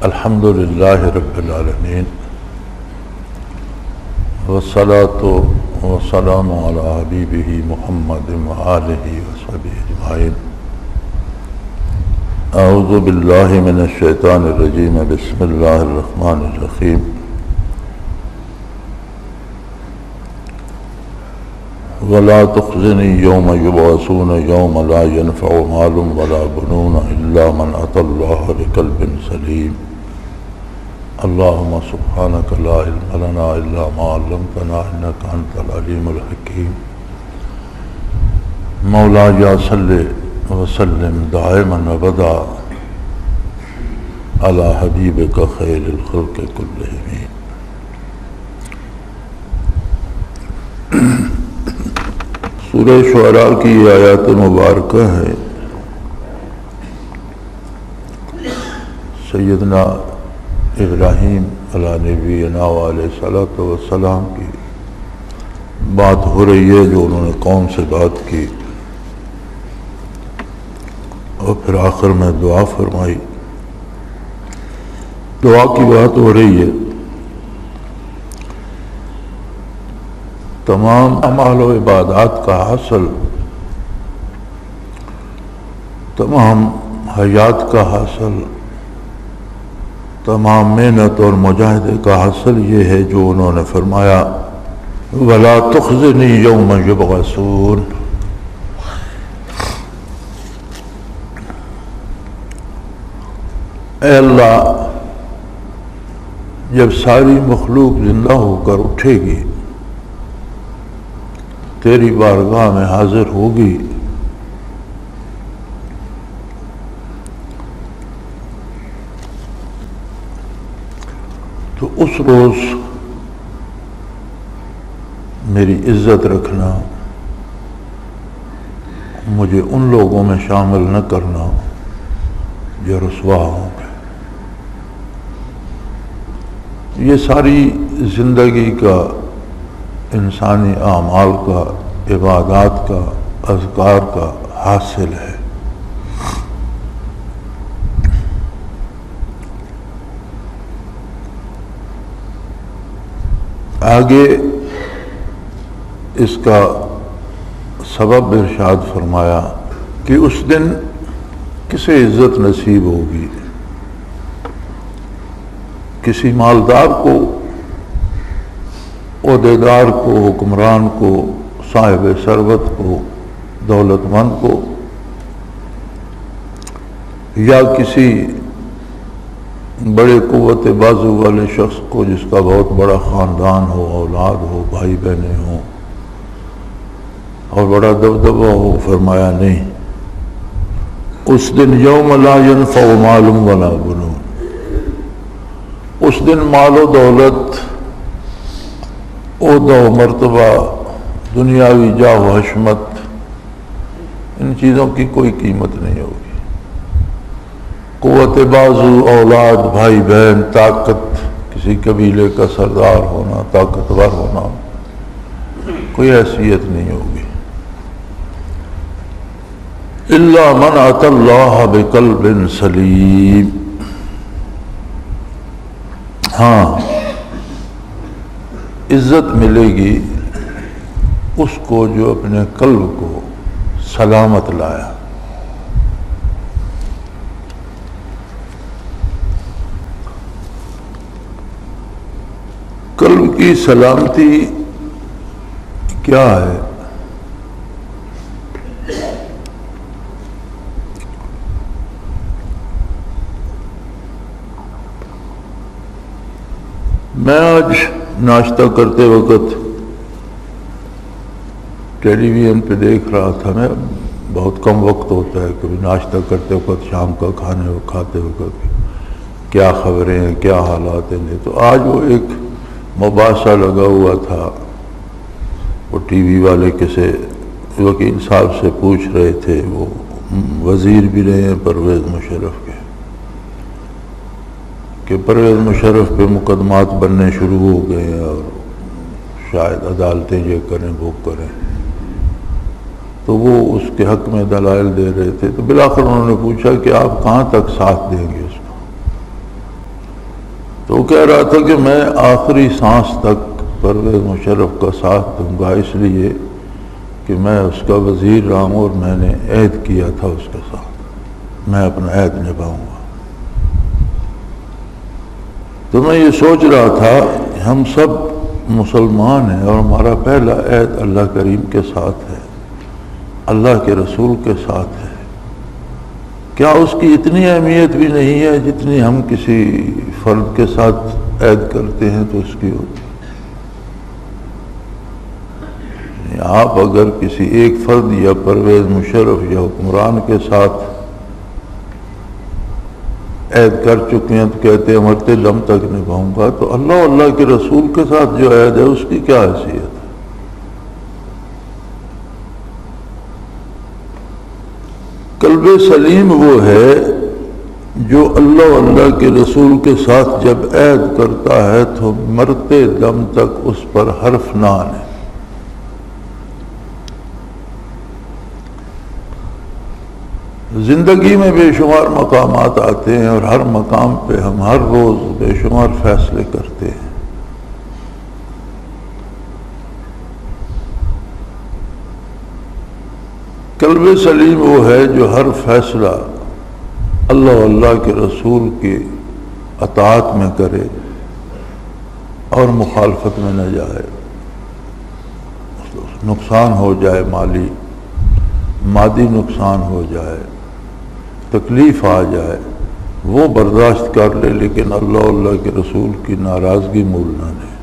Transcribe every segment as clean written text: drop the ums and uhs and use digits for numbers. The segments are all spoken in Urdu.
الحمد للہ رب العالمین والصلاة والسلام علی حبیبہ محمد وآلہ وصحبہ اجمعین۔ اعوذ باللہ من الشیطان الرجیم، بسم اللہ الرحمن الرحیم۔ ولا تخزنی یوم یبعثون یوم لا ينفع مال ولا بنون الا من اتى اللہ بقلب سلیم۔ اللہم سبحانک لا علم لنا الا ما علمتنا انک انت العلیم الحکیم۔ مولایا صلی وسلم دائما ابدا علی حبیبک خیر الخلق کلہم۔ سورہ شعراء کی آیات مبارکہ ہے۔ سیدنا ابراہیم علیہ نبینا علیہ الصلوۃ والسلام کی بات ہو رہی ہے، جو انہوں نے قوم سے بات کی اور پھر آخر میں دعا فرمائی۔ دعا کی بات ہو رہی ہے۔ تمام اعمال و عبادات کا حاصل، تمام حیات کا حاصل، تمام محنت اور مجاہدے کا حاصل یہ ہے جو انہوں نے فرمایا وَلَا تُخْزِنِي يَوْمَ يُبْعَثُونَ۔ اے اللہ، جب ساری مخلوق زندہ ہو کر اٹھے گی، تیری بارگاہ میں حاضر ہوگی، تو اس روز میری عزت رکھنا، مجھے ان لوگوں میں شامل نہ کرنا جو رسوا ہوں گے۔ یہ ساری زندگی کا، انسانی اعمال کا، عبادات کا، اذکار کا حاصل ہے۔ آگے اس کا سبب ارشاد فرمایا کہ اس دن کسے عزت نصیب ہوگی؟ کسی مالدار کو، عہدیدار کو، حکمران کو، صاحب ثروت کو، دولت مند کو، یا کسی بڑے قوت بازو والے شخص کو جس کا بہت بڑا خاندان ہو، اولاد ہو، بھائی بہنیں ہوں اور بڑا دبدبہ ہو؟ فرمایا نہیں، اس دن یوم لا ينفع مال ولا بنون، اس دن مال و دولت، عہدہ و مرتبہ، دنیاوی جاہ و حشمت، ان چیزوں کی کوئی قیمت نہیں ہوگی۔ قوت بازو، اولاد، بھائی بہن، طاقت، کسی قبیلے کا سردار ہونا، طاقتور ہونا، کوئی حیثیت نہیں ہوگی۔ الا من اتى اللہ بقلب سلیم۔ ہاں، عزت ملے گی اس کو جو اپنے قلب کو سلامت لایا۔ قلب کی سلامتی کیا ہے؟ میں آج ناشتہ کرتے وقت ٹیلی ویژن پہ دیکھ رہا تھا، میں بہت کم وقت ہوتا ہے کبھی ناشتہ کرتے وقت، شام کا کھاتے وقت کیا خبریں ہیں، کیا حالات ہیں۔ تو آج وہ ایک مباحثہ لگا ہوا تھا، وہ ٹی وی والے کسی وکیل صاحب سے پوچھ رہے تھے، وہ وزیر بھی رہے ہیں پرویز مشرف کے، کہ پرویز مشرف پہ مقدمات بننے شروع ہو گئے ہیں اور شاید عدالتیں یہ کریں وہ کریں، تو وہ اس کے حق میں دلائل دے رہے تھے۔ تو بالآخر انہوں نے پوچھا کہ آپ کہاں تک ساتھ دیں گے اس کو؟ تو وہ کہہ رہا تھا کہ میں آخری سانس تک پرویز مشرف کا ساتھ دوں گا، اس لیے کہ میں اس کا وزیر رہا ہوں اور میں نے عہد کیا تھا اس کے ساتھ، میں اپنا عہد نبھاؤں گا۔ تو میں یہ سوچ رہا تھا ہم سب مسلمان ہیں اور ہمارا پہلا عہد اللہ کریم کے ساتھ ہے، اللہ کے رسول کے ساتھ ہے، کیا اس کی اتنی اہمیت بھی نہیں ہے جتنی ہم کسی فرد کے ساتھ عہد کرتے ہیں تو اس کی ہوتی ہے؟ آپ اگر کسی ایک فرد یا پرویز مشرف یا حکمران کے ساتھ عہد کر چکے ہیں تو کہتے ہیں مرتے دم تک نبھاؤں گا، تو اللہ کے رسول کے ساتھ جو عہد ہے اس کی کیا حیثیت ہے؟ قلب سلیم وہ ہے جو اللہ کے رسول کے ساتھ جب عہد کرتا ہے تو مرتے دم تک اس پر حرف نہ آنے۔ زندگی میں بے شمار مقامات آتے ہیں اور ہر مقام پہ ہم ہر روز بے شمار فیصلے کرتے ہیں۔ قلب سلیم وہ ہے جو ہر فیصلہ اللہ کے رسول کی اطاعت میں کرے اور مخالفت میں نہ جائے، نقصان ہو جائے، مادی نقصان ہو جائے، تکلیف آ جائے، وہ برداشت کر لے، لیکن اللہ کے رسول کی ناراضگی مول نہ لے۔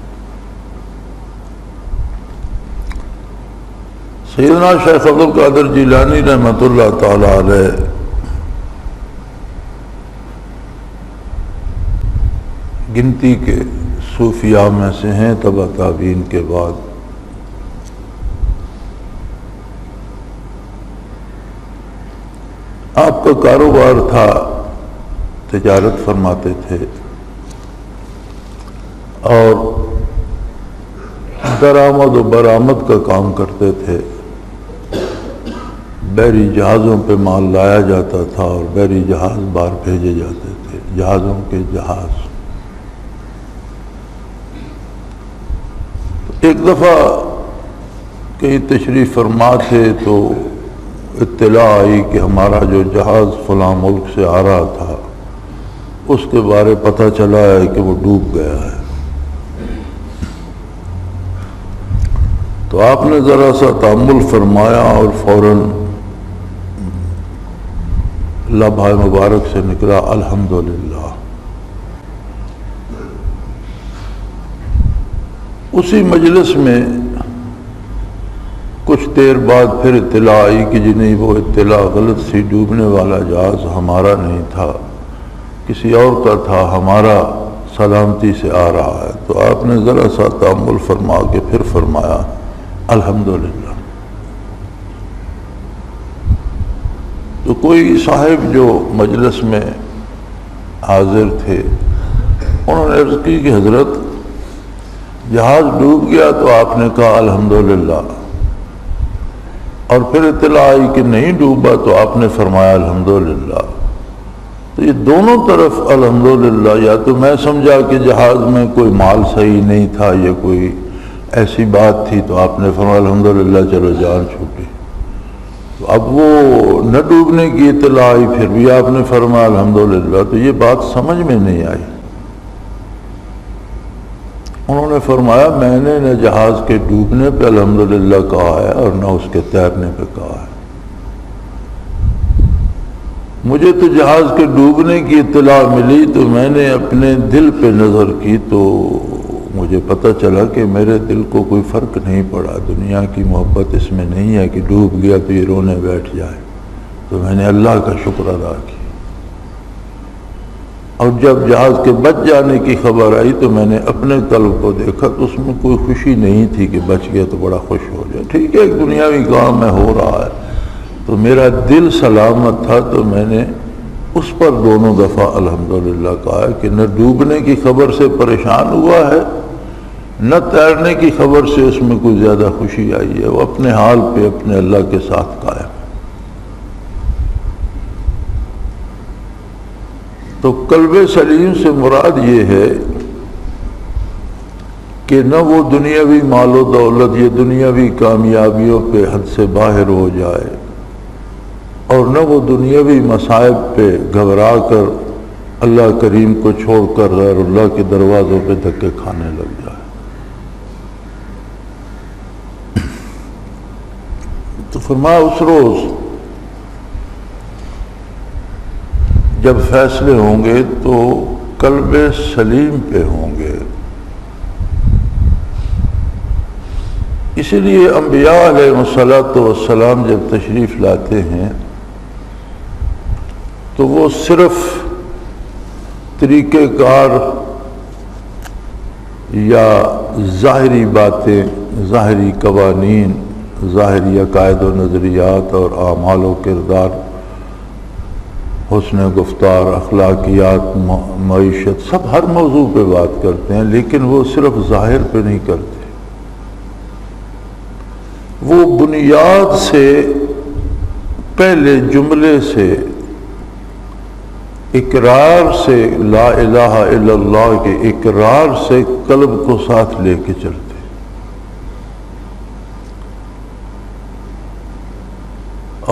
سیدنا شیخ عبد القادر جیلانی رحمۃ اللہ تعالی علیہ گنتی کے صوفیاء میں سے ہیں تبع تابعین کے بعد۔ آپ کا کاروبار تھا، تجارت فرماتے تھے اور درآمد و برآمد کا کام کرتے تھے۔ بحری جہازوں پہ مال لایا جاتا تھا اور بحری جہاز باہر بھیجے جاتے تھے، جہازوں کے جہاز۔ ایک دفعہ کہیں تشریف فرما تھے تو اطلاع آئی کہ ہمارا جو جہاز فلاں ملک سے آ رہا تھا اس کے بارے پتہ چلا ہے کہ وہ ڈوب گیا ہے۔ تو آپ نے ذرا سا تأمل فرمایا اور فوراً لبھائے مبارک سے نکلا الحمدللہ۔ اسی مجلس میں کچھ دیر بعد پھر اطلاع آئی کہ جی نہیں، وہ اطلاع غلط سی، ڈوبنے والا جہاز ہمارا نہیں تھا، کسی اور کا تھا، ہمارا سلامتی سے آ رہا ہے۔ تو آپ نے ذرا سا تأمل فرما کے پھر فرمایا الحمدللہ۔ تو کوئی صاحب جو مجلس میں حاضر تھے انہوں نے عرض کی کہ حضرت جہاز ڈوب گیا، تو آپ نے کہا الحمدللہ، اور پھر اطلاع آئی کہ نہیں ڈوبا تو آپ نے فرمایا الحمدللہ۔ تو یہ دونوں طرف الحمدللہ، یا تو میں سمجھا کہ جہاز میں کوئی مال صحیح نہیں تھا یا کوئی ایسی بات تھی تو آپ نے فرمایا الحمدللہ چلو جان چھوٹی، تو اب وہ نہ ڈوبنے کی اطلاع آئی پھر بھی آپ نے فرمایا الحمدللہ، تو یہ بات سمجھ میں نہیں آئی۔ انہوں نے فرمایا میں نے نہ جہاز کے ڈوبنے پہ الحمدللہ کہا ہے اور نہ اس کے تیرنے پہ کہا ہے، مجھے تو جہاز کے ڈوبنے کی اطلاع ملی تو میں نے اپنے دل پہ نظر کی تو مجھے پتہ چلا کہ میرے دل کو کوئی فرق نہیں پڑا، دنیا کی محبت اس میں نہیں ہے کہ ڈوب گیا تو یہ رونے بیٹھ جائے، تو میں نے اللہ کا شکر ادا کیا، اور جب جہاز کے بچ جانے کی خبر آئی تو میں نے اپنے قلب کو دیکھا تو اس میں کوئی خوشی نہیں تھی کہ بچ گیا تو بڑا خوش ہو جائے، ٹھیک ہے ایک دنیاوی کام میں ہو رہا ہے، تو میرا دل سلامت تھا تو میں نے اس پر دونوں دفعہ الحمدللہ کہا کہ نہ ڈوبنے کی خبر سے پریشان ہوا ہے نہ تیرنے کی خبر سے اس میں کوئی زیادہ خوشی آئی ہے، وہ اپنے حال پہ اپنے اللہ کے ساتھ قائم۔ تو قلب سلیم سے مراد یہ ہے کہ نہ وہ دنیاوی مال و دولت یہ دنیاوی کامیابیوں پہ حد سے باہر ہو جائے اور نہ وہ دنیاوی مصائب پہ گھبرا کر اللہ کریم کو چھوڑ کر غیر اللہ کے دروازوں پہ دھکے کھانے لگ جائے۔ تو فرمایا اس روز جب فیصلے ہوں گے تو قلب سلیم پہ ہوں گے۔ اسی لیے انبیاء علیہ الصلوۃ والسلام جب تشریف لاتے ہیں تو وہ صرف طریقہ کار یا ظاہری باتیں، ظاہری قوانین، ظاہری عقائد و نظریات اور اعمال و کردار، حسن گفتار، اخلاقیات، معیشت، سب ہر موضوع پہ بات کرتے ہیں، لیکن وہ صرف ظاہر پہ نہیں کرتے، وہ بنیاد سے پہلے جملے سے اقرار سے، لا الہ الا اللہ کے اقرار سے قلب کو ساتھ لے کے چلتے۔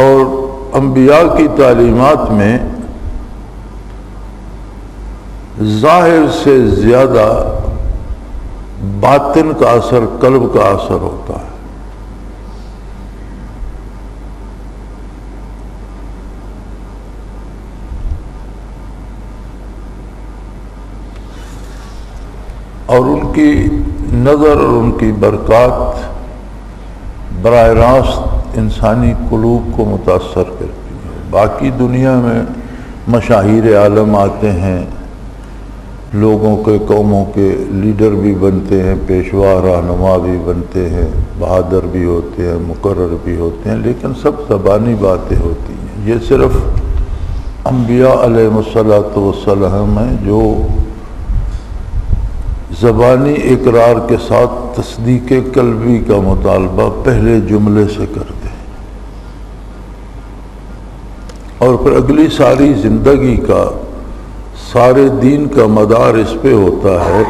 اور انبیاء کی تعلیمات میں ظاہر سے زیادہ باطن کا اثر قلب کا اثر ہوتا ہے۔ اور ان کی نظر اور ان کی برکات براہ راست انسانی قلوب کو متاثر کرتی ہے۔ باقی دنیا میں مشاہیر عالم آتے ہیں، لوگوں کے، قوموں کے لیڈر بھی بنتے ہیں، پیشوا رہنما بھی بنتے ہیں، بہادر بھی ہوتے ہیں، مقرر بھی ہوتے ہیں، لیکن سب زبانی باتیں ہوتی ہیں۔ یہ صرف انبیاء علیہ الصلوۃ والسلام ہیں جو زبانی اقرار کے ساتھ تصدیق قلبی کا مطالبہ پہلے جملے سے کرتے ہیں، اور پھر اگلی ساری زندگی کا، سارے دین کا مدار اس پہ ہوتا ہے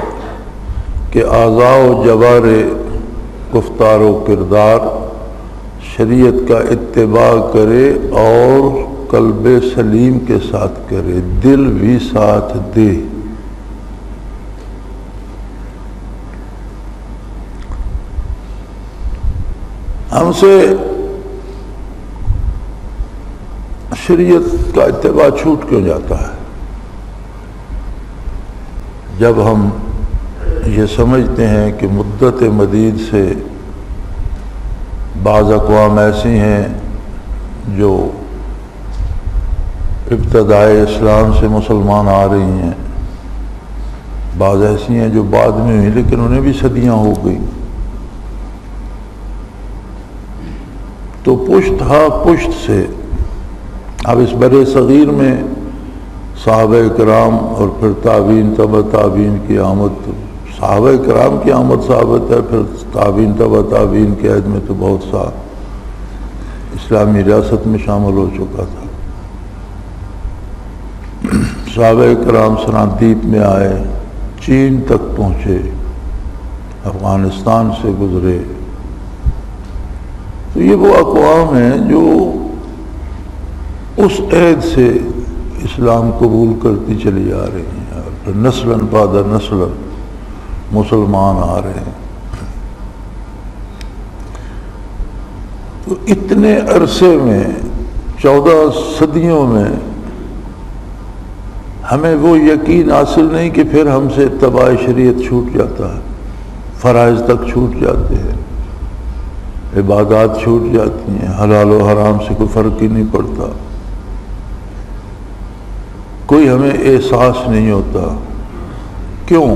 کہ اعضاء و جوارح، گفتار و کردار شریعت کا اتباع کرے اور قلب سلیم کے ساتھ کرے، دل بھی ساتھ دے۔ ہم سے شریعت کا اتباع چھوٹ کیوں جاتا ہے؟ جب ہم یہ سمجھتے ہیں کہ مدت مدید سے بعض اقوام ایسی ہیں جو ابتدائے اسلام سے مسلمان آ رہی ہیں، بعض ایسی ہیں جو بعد میں ہوئی لیکن انہیں بھی صدیاں ہو گئی، تو پشت ہا پشت سے اب اس برِ صغیر میں صحابہ کرام اور پھر تابعین تبع تابعین کی آمد، صحابہ کرام کی آمد ثابت ہے، پھر تابعین تبع تابعین کے عہد میں تو بہت سا اسلامی ریاست میں شامل ہو چکا تھا۔ صحابہ کرام سرادیپ میں آئے، چین تک پہنچے، افغانستان سے گزرے، تو یہ وہ اقوام ہیں جو اس عہد سے اسلام قبول کرتی چلی آ رہی ہیں، اور پھر نسلاً بعد نسل مسلمان آ رہے ہیں۔ تو اتنے عرصے میں، 14 صدیوں میں ہمیں وہ یقین حاصل نہیں کہ پھر ہم سے اتباع شریعت چھوٹ جاتا ہے، فرائض تک چھوٹ جاتے ہیں، عبادات چھوٹ جاتی ہیں، حلال و حرام سے کوئی فرق ہی نہیں پڑتا، کوئی ہمیں احساس نہیں ہوتا۔ کیوں؟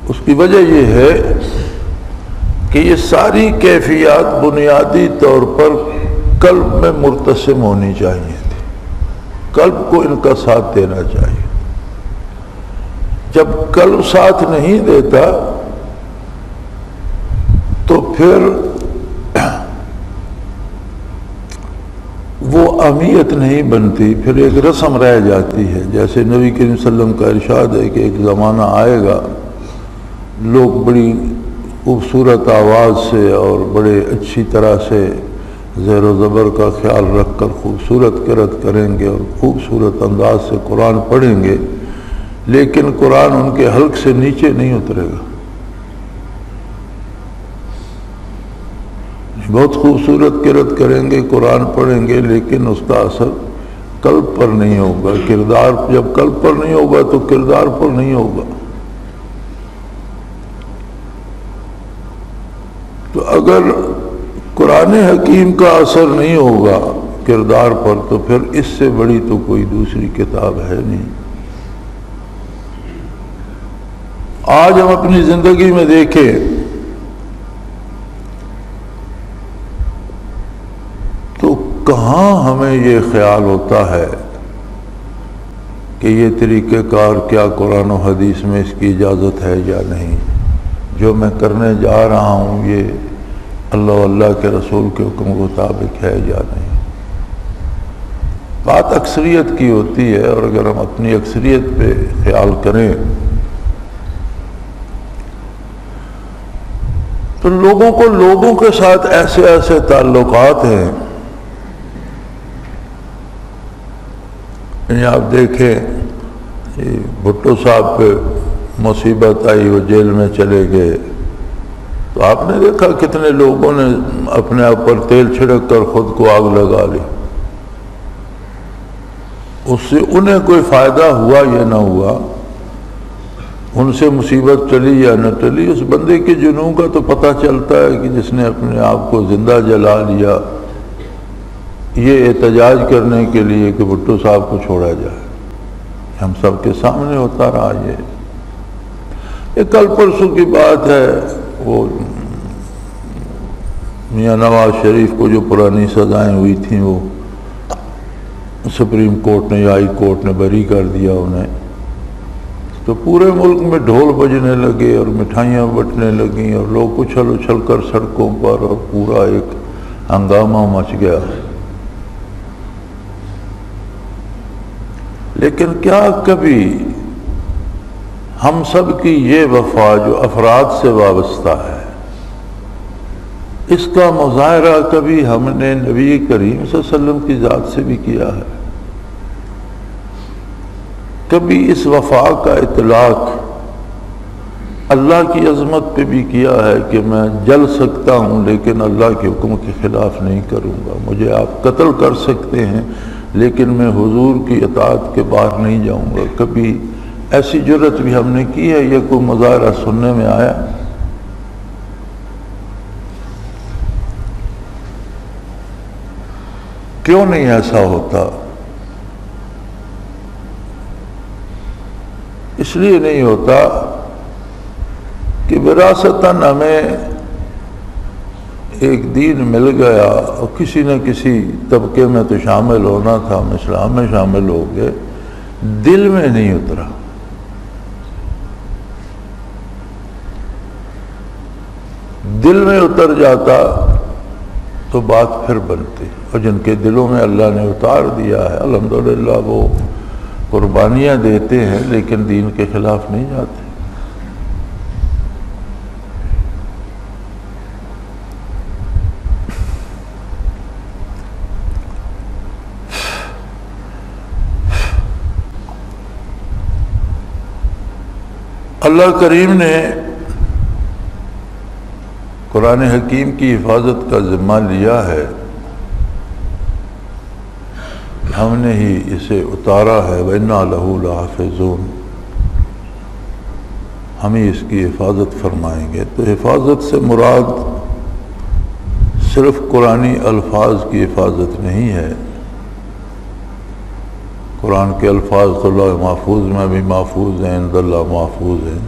اس کی وجہ یہ ہے کہ یہ ساری کیفیات بنیادی طور پر قلب میں مرتسم ہونی چاہیے تھی، قلب کو ان کا ساتھ دینا چاہیے۔ جب قلب ساتھ نہیں دیتا تو پھر وہ اہمیت نہیں بنتی، پھر ایک رسم رہ جاتی ہے. جیسے نبی کریم صلی اللہ علیہ وسلم کا ارشاد ہے کہ ایک زمانہ آئے گا لوگ بڑی خوبصورت آواز سے اور بڑے اچھی طرح سے زیر و زبر کا خیال رکھ کر خوبصورت قرأت کریں گے اور خوبصورت انداز سے قرآن پڑھیں گے، لیکن قرآن ان کے حلق سے نیچے نہیں اترے گا. بہت خوبصورت قرأت کریں گے، قرآن پڑھیں گے، لیکن اس کا اثر قلب پر نہیں ہوگا. کردار جب قلب پر نہیں ہوگا تو کردار پر نہیں ہوگا. تو اگر قرآن حکیم کا اثر نہیں ہوگا کردار پر تو پھر اس سے بڑی تو کوئی دوسری کتاب ہے نہیں. آج ہم اپنی زندگی میں دیکھیں تو کہاں ہمیں یہ خیال ہوتا ہے کہ یہ طریقہ کار کیا قرآن و حدیث میں اس کی اجازت ہے یا نہیں، جو میں کرنے جا رہا ہوں یہ اللہ کے رسول کے حکم کے مطابق ہے یا نہیں. بات اکثریت کی ہوتی ہے، اور اگر ہم اپنی اکثریت پہ خیال کریں تو لوگوں کے ساتھ ایسے تعلقات ہیں. یعنی آپ دیکھیں بھٹو صاحب پہ مصیبت آئی، وہ جیل میں چلے گئے، تو آپ نے دیکھا کتنے لوگوں نے اپنے آپ پر تیل چھڑک کر خود کو آگ لگا لی. اس سے انہیں کوئی فائدہ ہوا یا نہ ہوا، ان سے مصیبت چلی یا نہ چلی، اس بندے کے جنون کا تو پتہ چلتا ہے کہ جس نے اپنے آپ کو زندہ جلا لیا یہ احتجاج کرنے کے لیے کہ بھٹو صاحب کو چھوڑا جائے. ہم سب کے سامنے ہوتا رہا. یہ کل پرسوں کی بات ہے، وہ میاں نواز شریف کو جو پرانی سزائیں ہوئی تھیں وہ سپریم کورٹ نے یا ہائی کورٹ نے بری کر دیا انہیں، تو پورے ملک میں ڈھول بجنے لگے اور مٹھائیاں بٹنے لگیں اور لوگ اچھل کر سڑکوں پر، اور پورا ایک ہنگامہ مچ گیا. لیکن کیا کبھی ہم سب کی یہ وفا جو افراد سے وابستہ ہے اس کا مظاہرہ کبھی ہم نے نبی کریم صلی اللہ علیہ وسلم کی ذات سے بھی کیا ہے؟ کبھی اس وفا کا اطلاق اللہ کی عظمت پہ بھی کیا ہے کہ میں جل سکتا ہوں لیکن اللہ کے حکم کے خلاف نہیں کروں گا، مجھے آپ قتل کر سکتے ہیں لیکن میں حضور کی اطاعت کے باہر نہیں جاؤں گا؟ کبھی ایسی جرت بھی ہم نے کی ہے؟ یہ کوئی مظاہرہ سننے میں آیا؟ کیوں نہیں ایسا ہوتا؟ اس لیے نہیں ہوتا کہ وراثتاً ہمیں ایک دین مل گیا اور کسی نہ کسی طبقے میں تو شامل ہونا تھا، ہم اسلام میں شامل ہو گئے، دل میں نہیں اترا. دل میں اتر جاتا تو بات پھر بنتی، اور جن کے دلوں میں اللہ نے اتار دیا ہے الحمدللہ وہ قربانیاں دیتے ہیں لیکن دین کے خلاف نہیں جاتے. اللہ کریم نے قرآن حکیم کی حفاظت کا ذمہ لیا ہے، ہم نے ہی اسے اتارا ہے. وَإِنَّا لَهُ لَحَافِظُونَ، ہم ہی اس کی حفاظت فرمائیں گے. تو حفاظت سے مراد صرف قرآنی الفاظ کی حفاظت نہیں ہے. قرآن کے الفاظ تو اللہ محفوظ میں بھی محفوظ ہیں، عند اللہ محفوظ ہیں.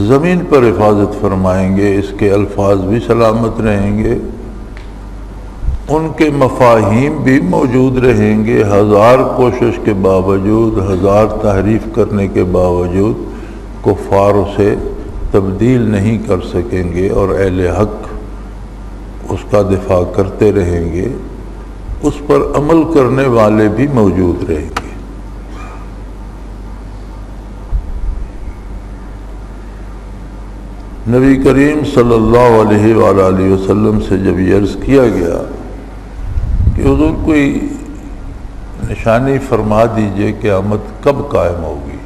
زمین پر حفاظت فرمائیں گے، اس کے الفاظ بھی سلامت رہیں گے، ان کے مفاہیم بھی موجود رہیں گے. ہزار کوشش کے باوجود، ہزار تحریف کرنے کے باوجود کفار اسے تبدیل نہیں کر سکیں گے، اور اہل حق اس کا دفاع کرتے رہیں گے. اس پر عمل کرنے والے بھی موجود رہیں گے۔ نبی کریم صلی اللہ علیہ وآلہ وسلم سے جب یہ عرض کیا گیا کہ حضور کوئی نشانی فرما دیجئے کہ قیامت کب قائم ہوگی،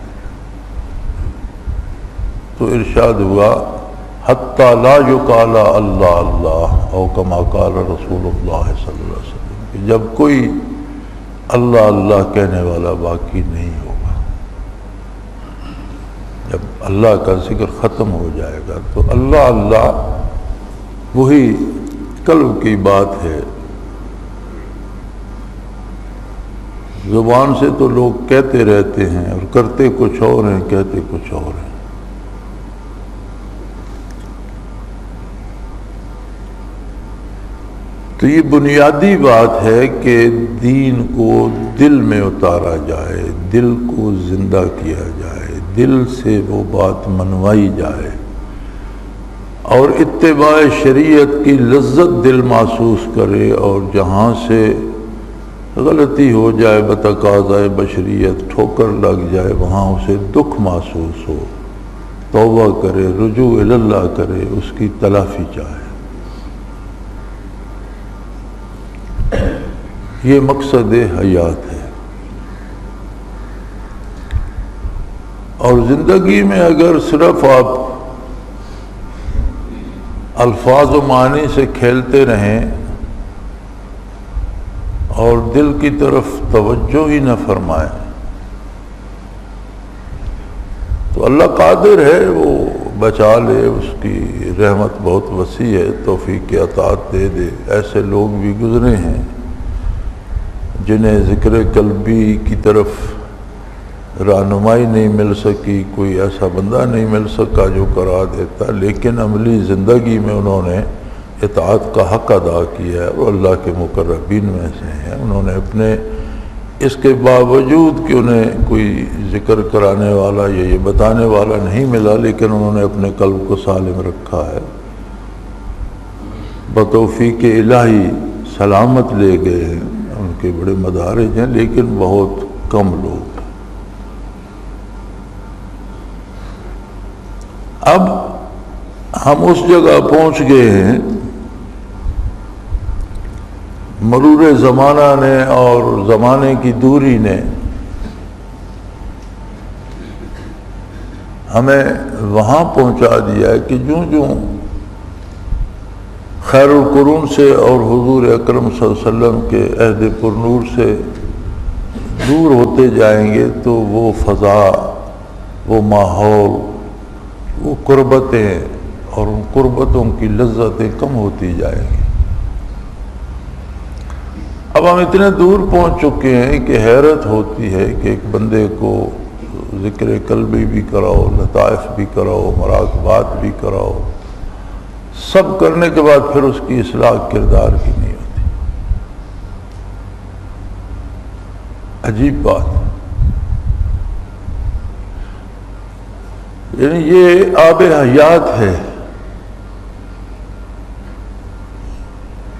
تو ارشاد ہوا حتی لا یقال اللہ اللہ او کما قال رسول اللہ صلی اللہ علیہ وسلم، کہ جب کوئی اللہ اللہ کہنے والا باقی نہیں ہوگا، جب اللہ کا ذکر ختم ہو جائے گا تو اللہ اللہ وہی قلب کی بات ہے۔ زبان سے تو لوگ کہتے رہتے ہیں اور کرتے کچھ اور ہیں، کہتے کچھ اور ہیں۔ تو یہ بنیادی بات ہے کہ دین کو دل میں اتارا جائے، دل کو زندہ کیا جائے، دل سے وہ بات منوائی جائے، اور اتباع شریعت کی لذت دل محسوس کرے، اور جہاں سے غلطی ہو جائے بتقاضۂ بشریت ٹھوکر لگ جائے وہاں اسے دکھ محسوس ہو، توبہ کرے، رجوع اللہ کرے، اس کی تلافی چاہے۔ یہ مقصد حیات ہے۔ اور زندگی میں اگر صرف آپ الفاظ و معنی سے کھیلتے رہیں اور دل کی طرف توجہ ہی نہ فرمائیں تو اللہ قادر ہے، وہ بچا لے، اس کی رحمت بہت وسیع ہے، توفیق عطاءت دے دے۔ ایسے لوگ بھی گزرے ہیں جنہیں ذکر قلبی کی طرف رہنمائی نہیں مل سکی، کوئی ایسا بندہ نہیں مل سکا جو کرا دیتا، لیکن عملی زندگی میں انہوں نے اطاعت کا حق ادا کیا ہے اور اللہ کے مقربین میں سے ہیں۔ انہوں نے اپنے اس کے باوجود کہ انہیں کوئی ذکر کرانے والا یا یہ بتانے والا نہیں ملا، لیکن انہوں نے اپنے قلب کو سالم رکھا ہے، بتوفیق الہی سلامت لے گئے ہیں۔ ان کے بڑے مدارج ہیں، لیکن بہت کم لوگ۔ اب ہم اس جگہ پہنچ گئے ہیں، مرور زمانہ نے اور زمانے کی دوری نے ہمیں وہاں پہنچا دیا ہے کہ جوں جوں خیر القرون سے اور حضور اکرم صلی اللہ علیہ وسلم کے عہد پرنور سے دور ہوتے جائیں گے تو وہ فضا، وہ ماحول، وہ قربتیں اور ان قربتوں کی لذتیں کم ہوتی جائیں گی۔ اب ہم اتنے دور پہنچ چکے ہیں کہ حیرت ہوتی ہے کہ ایک بندے کو ذکر قلبی بھی کراؤ، لطائف بھی کراؤ، مراقبات بھی کراؤ، سب کرنے کے بعد پھر اس کی اصلاح کردار کی نہیں ہوتی۔ عجیب بات، یعنی یہ آب حیات ہے،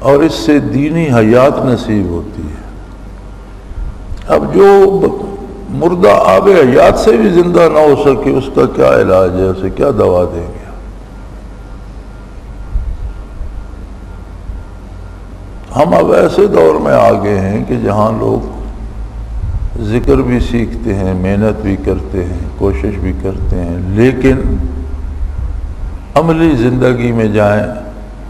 اور اس سے دینی حیات نصیب ہوتی ہے۔ اب جو مردہ آب حیات سے بھی زندہ نہ ہو سکے اس کا کیا علاج ہے، اسے کیا دوا دیں گے؟ ہم اب ایسے دور میں آ گئے ہیں کہ جہاں لوگ ذکر بھی سیکھتے ہیں، محنت بھی کرتے ہیں، کوشش بھی کرتے ہیں، لیکن عملی زندگی میں جائیں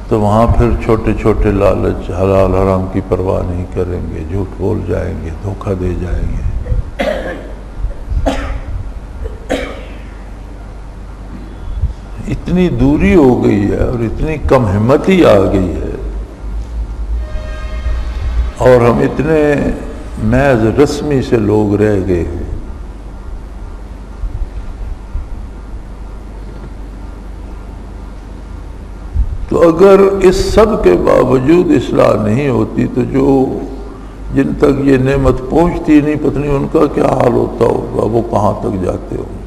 تو وہاں پھر چھوٹے چھوٹے لالچ، حلال حرام کی پرواہ نہیں کریں گے، جھوٹ بول جائیں گے، دھوکہ دے جائیں گے۔ اتنی دوری ہو گئی ہے اور اتنی کم ہمتی آ گئی ہے، اور ہم اتنے محض رسمی سے لوگ رہ گئے ہیں۔ تو اگر اس سب کے باوجود اصلاح نہیں ہوتی تو جو جن تک یہ نعمت پہنچتی نہیں، پتہ نہیں ان کا کیا حال ہوتا ہوگا، وہ کہاں تک جاتے ہوں گے۔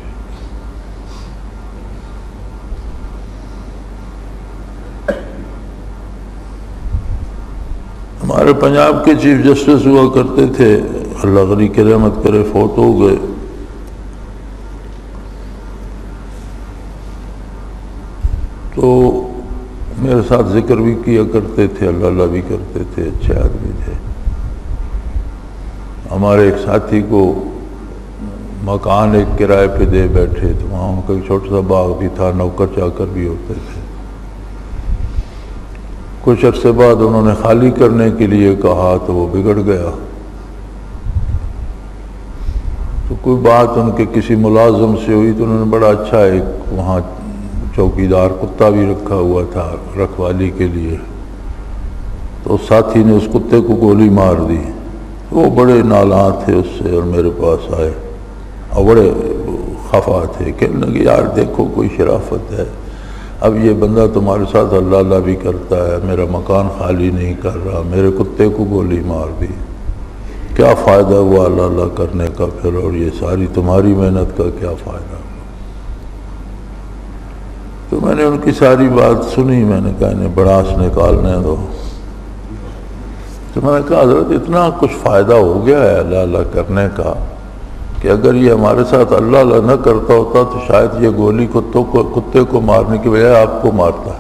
ہمارے پنجاب کے چیف جسٹس ہوا کرتے تھے، اللہ غنی کی رحمت کرے، فوت ہو گئے۔ تو میرے ساتھ ذکر بھی کیا کرتے تھے، اللہ اللہ بھی کرتے تھے، اچھے آدمی تھے۔ ہمارے ایک ساتھی کو مکان ایک کرائے پہ دے بیٹھے، تو وہاں ان کا ایک چھوٹا سا باغ بھی تھا، نوکر چاکر بھی ہوتے تھے۔ کچھ عرصے بعد انہوں نے خالی کرنے کے لیے کہا تو وہ بگڑ گیا۔ تو کوئی بات ان کے کسی ملازم سے ہوئی تو انہوں نے بڑا اچھا ایک وہاں چوکیدار کتا بھی رکھا ہوا تھا رکھوالی کے لیے، تو اس ساتھی نے اس کتے کو گولی مار دی۔ وہ بڑے نالاں تھے اس سے، اور میرے پاس آئے اور بڑے خفا تھے، کہنے لگے یار دیکھو کوئی شرافت ہے، اب یہ بندہ تمہارے ساتھ اللہ اللہ بھی کرتا ہے، میرا مکان خالی نہیں کر رہا، میرے کتے کو گولی مار دی، کیا فائدہ ہوا اللہ اللہ کرنے کا پھر، اور یہ ساری تمہاری محنت کا کیا فائدہ ہوا؟ تو میں نے ان کی ساری بات سنی، میں نے کہا انہیں بڑاس نکالنے دو۔ تو میں نے کہا حضرت اتنا کچھ فائدہ ہو گیا ہے اللہ اللہ کرنے کا کہ اگر یہ ہمارے ساتھ اللہ اللہ نہ کرتا ہوتا تو شاید یہ گولی کتے کو مارنے کی بجائے آپ کو مارتا۔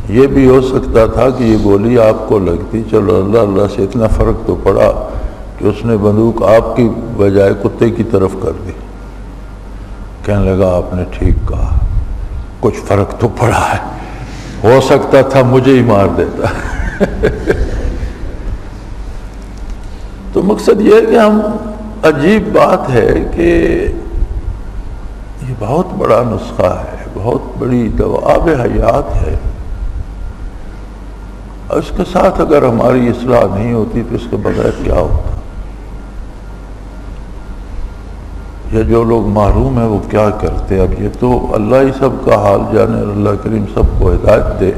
یہ بھی ہو سکتا تھا کہ یہ گولی آپ کو لگتی، چلو اللہ اللہ سے اتنا فرق تو پڑا کہ اس نے بندوق آپ کی بجائے کتے کی طرف کر دی۔ کہنے لگا آپ نے ٹھیک کہا، کچھ فرق تو پڑا ہے، ہو سکتا تھا مجھے ہی مار دیتا۔ تو مقصد یہ ہے کہ ہم عجیب بات ہے کہ یہ بہت بڑا نسخہ ہے، بہت بڑی دوا آب حیات ہے، اور اس کے ساتھ اگر ہماری اصلاح نہیں ہوتی تو اس کے بغیر کیا ہوتا؟ یا جو لوگ محروم ہیں وہ کیا کرتے؟ اب یہ تو اللہ ہی سب کا حال جانے، اللہ کریم سب کو ہدایت دے۔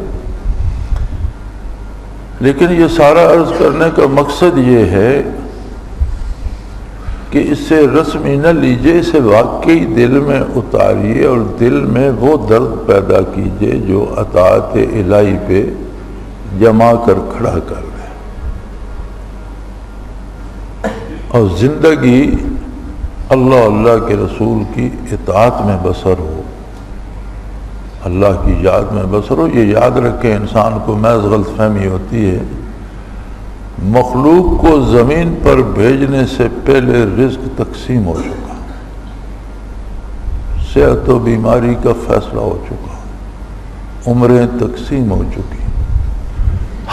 لیکن یہ سارا عرض کرنے کا مقصد یہ ہے کہ اس سے رسمی نہ لیجئے، اسے واقعی دل میں اتاریے اور دل میں وہ درد پیدا کیجئے جو اطاعت الہی پہ جما کر کھڑا کر دے، اور زندگی اللہ اللہ کے رسول کی اطاعت میں بسر ہو، اللہ کی یاد میں بسر ہو۔ یہ یاد رکھیں، انسان کو محض غلط فہمی ہوتی ہے، مخلوق کو زمین پر بھیجنے سے پہلے رزق تقسیم ہو چکا، صحت و بیماری کا فیصلہ ہو چکا، عمریں تقسیم ہو چکی،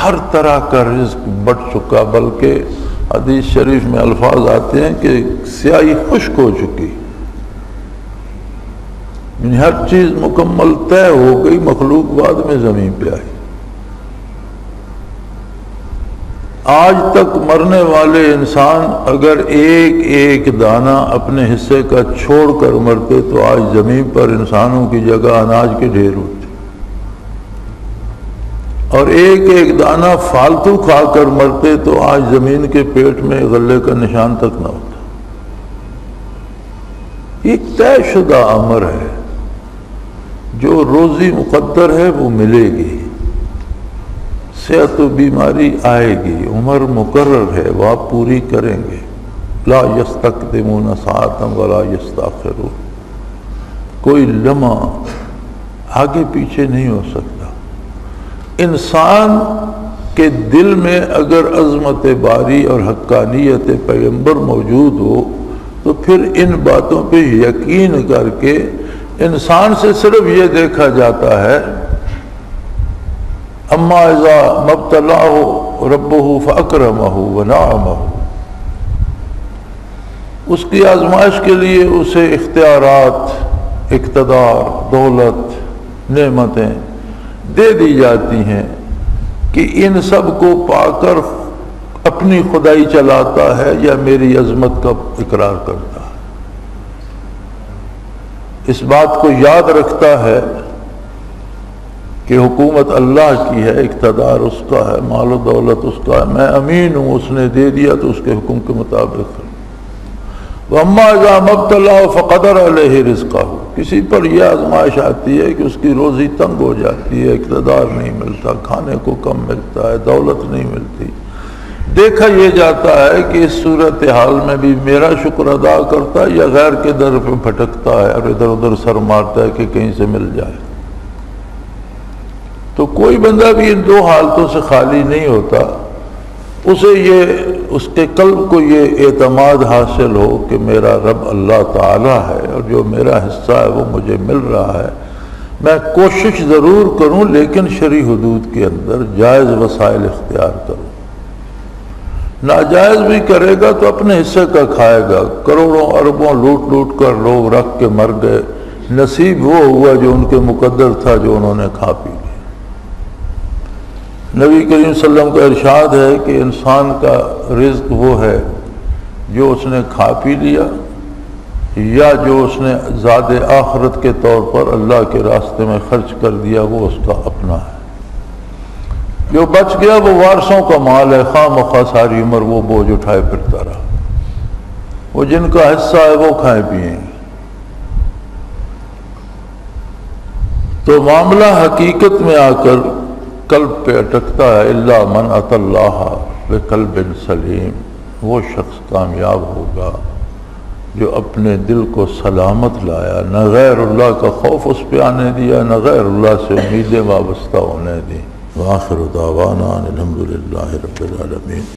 ہر طرح کا رزق بٹ چکا، بلکہ حدیث شریف میں الفاظ آتے ہیں کہ سیاہی خشک ہو چکی، یعنی ہر چیز مکمل طے ہو گئی، مخلوق بعد میں زمین پہ آئی۔ آج تک مرنے والے انسان اگر ایک ایک دانہ اپنے حصے کا چھوڑ کر مرتے تو آج زمین پر انسانوں کی جگہ اناج کے ڈھیر ہوتے، اور ایک ایک دانہ فالتو کھا کر مرتے تو آج زمین کے پیٹ میں غلے کا نشان تک نہ ہوتا۔ ایک طے شدہ امر ہے، جو روزی مقدر ہے وہ ملے گی، صحت و بیماری آئے گی، عمر مقرر ہے وہ آپ پوری کریں گے، لا یستقدمون ساعتا ولا یستاخرون، کوئی لمحہ آگے پیچھے نہیں ہو سکتا۔ انسان کے دل میں اگر عظمت باری اور حقانیت پیغمبر موجود ہو تو پھر ان باتوں پہ یقین کر کے انسان سے صرف یہ دیکھا جاتا ہے اما اذا مبتلاہ ربہ فاکرمہ ونعمہ، اس کی آزمائش کے لیے اسے اختیارات، اقتدار، دولت، نعمتیں دے دی جاتی ہیں کہ ان سب کو پا کر اپنی خدائی چلاتا ہے یا میری عظمت کا اقرار کرتا ہے، اس بات کو یاد رکھتا ہے کہ حکومت اللہ کی ہے، اقتدار اس کا ہے، مال و دولت اس کا ہے، میں امین ہوں، اس نے دے دیا تو اس کے حکم کے مطابق، وَأَمَّا إِذَا مَا ابْتَلَاهُ فَقَدَرَ عَلَيْهِ رِزْقَهُ، کسی پر یہ آزمائش آتی ہے کہ اس کی روزی تنگ ہو جاتی ہے، اقتدار نہیں ملتا، کھانے کو کم ملتا ہے، دولت نہیں ملتی، دیکھا یہ جاتا ہے کہ اس صورتحال میں بھی میرا شکر ادا کرتا ہے یا غیر کے در پہ بھٹکتا ہے اور ادھر ادھر سر مارتا ہے کہ کہیں سے مل جائے۔ تو کوئی بندہ بھی ان دو حالتوں سے خالی نہیں ہوتا، اسے اس کے قلب کو یہ اعتماد حاصل ہو کہ میرا رب اللہ تعالی ہے اور جو میرا حصہ ہے وہ مجھے مل رہا ہے، میں کوشش ضرور کروں لیکن شرعی حدود کے اندر جائز وسائل اختیار کروں۔ ناجائز بھی کرے گا تو اپنے حصے کا کھائے گا، کروڑوں اربوں لوٹ لوٹ کر لوگ رکھ کے مر گئے، نصیب وہ ہوا جو ان کے مقدر تھا جو انہوں نے کھا پی لیا۔ نبی کریم صلی اللہ علیہ وسلم کا ارشاد ہے کہ انسان کا رزق وہ ہے جو اس نے کھا پی لیا یا جو اس نے زاد آخرت کے طور پر اللہ کے راستے میں خرچ کر دیا، وہ اس کا اپنا ہے۔ جو بچ گیا وہ وارثوں کا مال ہے، خواہ مخواہ ساری عمر وہ بوجھ اٹھائے پھرتا رہا، وہ جن کا حصہ ہے وہ کھائیں پیئیں۔ تو معاملہ حقیقت میں آ کر قلب پہ اٹکتا ہے، الا من اتی اللہ بقلب سلیم، وہ شخص کامیاب ہوگا جو اپنے دل کو سلامت لایا، نہ غیر اللہ کا خوف اس پہ آنے دیا، نہ غیر اللہ سے امیدیں وابستہ ہونے دی۔ وآخر دعوانا الحمد للہ رب العالمین۔